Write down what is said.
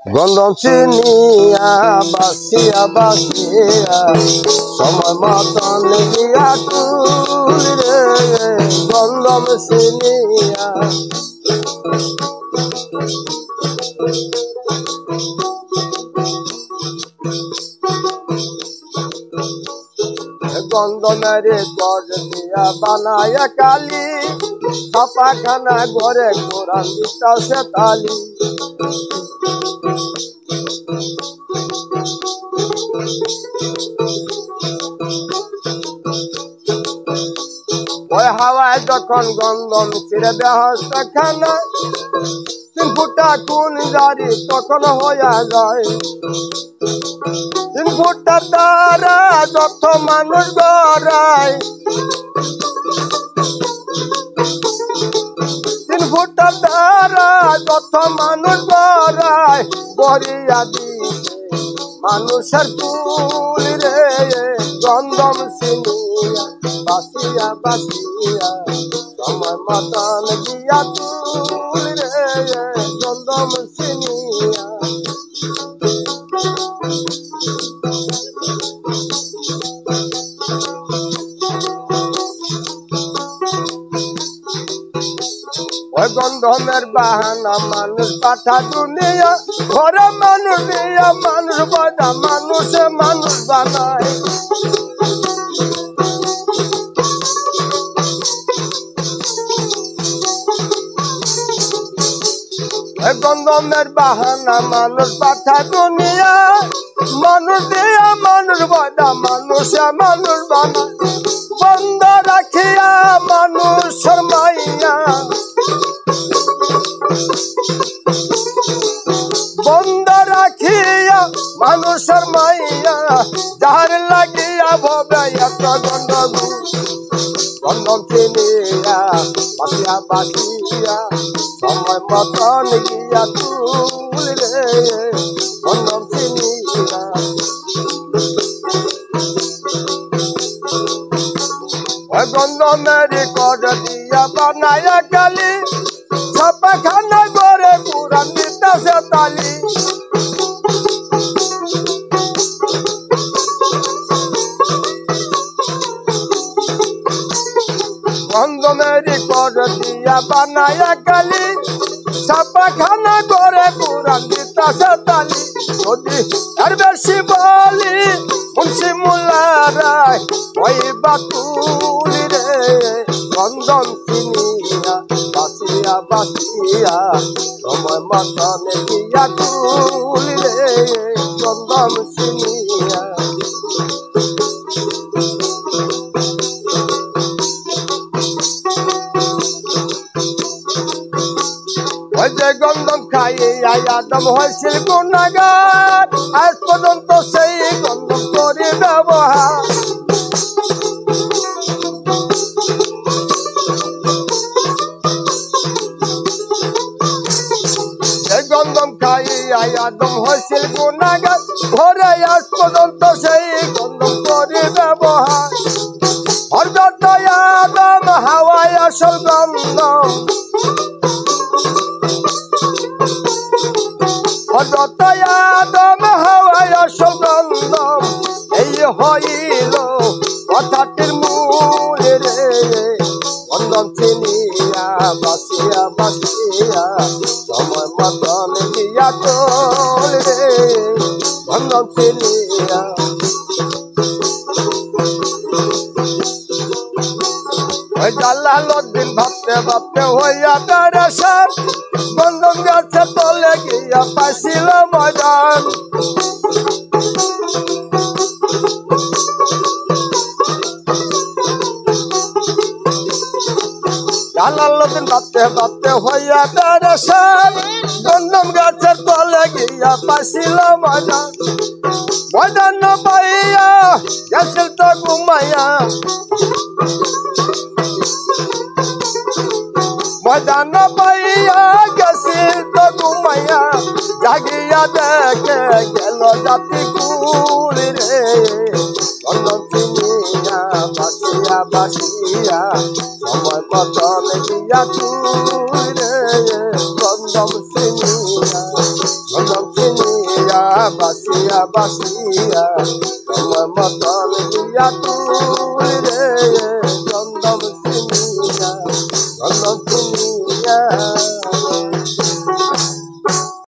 গন্ধম চিনিয়া বাসিয়া বাসিয়া সময় মতন গিয়া তুলি রে গন্ধম চিনিয়া গন্ধমের গড় দিয়া বানায়া কালি ছাপাখানা ঘরে কোরআন দিতাও সে তালি ওই হাওয়ায় যখন গন্ধম ছিঁড়ে বেহস্ত খানা 3 ফুটা কোন জারি তখন হইয়া যায় 3 ফুটা তারা যত মানুষ গড়ায় 3 ফুটা তারা যত মানুষ গড়ায় গড়িয়া দিছে মানুষের কুল রে গন্ধম চিনিয়া বাসিয়া বাসিয়া সময় মতন গিয়া তুলি রে গন্ধম চিনিয়া ওই গন্ধমের বাহানা মানুষ পাঠা দুনিয়া ঘরে মানুষ দিয়া মানুষ বাধা মানুষে মানুষ বানায় গন্ধমের বাহানা মানুষ পাঠা দুনিয়া মানুষ দিয়া মানুষ বাধা মানুষে মানুষ বানায় বন্ধ রাখিয়া মানুষের মাইয়া বন্ধ রাখিয়া মানুষের মাইয়া যার লাগিয়া ভবে এত গন্ধগুল গন্ধম চিনিয়া বাসিয়া বাসিয়া সময় মতন গিয়া তুলি রে গন্ধম চিনিয়া ওই গন্ধমের গড় দিয়া বানায়া কালি ছাপাখানা ঘরে কোরআন দিতাছে তালি গন্ধমের গড় দিয়া বানায়া কালি ছাপাখানা ঘরে কোরআন দিতাছে তালি যদি আর বেশি বলি মুন্সি মোল্লা রায় ওই বাতুলি রে গন্ধম চিনিয়া বাসিয়া বাসিয়া সময় মতন গিয়া তুলি রে গন্ধম চিনিয়া ওই যে গন্ধম খাইয়া আদম হয়েছিল গুনাহগার আজ পর্যন্ত সেই গন্ধম করে ব্যবহার গন্ধম খাইয়া আদম হয়েছিল গুনাহগার ঘরে আজ পর্যন্ত সেই গন্ধম করে ব্যবহার হযরত আদম হাওয়ায় আসল গন্ধম হযরত আদম হাওয়ায় আসল গন্ধম এই হইল কথাটির মূল রে গন্ধম চিনিয়া বাসিয়া বাসিয়া সময় মতন গিয়া তুলি রে গন্ধম চিনিয়া ওই জালালউদ্দিন ভাবতে ভাবতে হইয়া পেরেশান গন্ধম গাছের তলে গিয়া পাইছিল ময়দান জালালউদ্দিন ভাবতে ভাবতে হইয়া পেরেশান গন্ধম গাছের তলে গিয়া পাইছিল ময়দান ময়দান পাইয়া গেছিল তো ঘুমাইয়া ময়দান পাইয়া গেছিল তো ঘুমাইয়া জাগিয়া দেখে গেল জাতি কুল রে গন্ধম চিনিয়া বাসিয়া বাসিয়া সময় মতন গিয়া তুলি রে গন্ধম চিনিয়া বাসিয়া তোমার মতন দিয়া তুলি রে চন্দন চিনিয়া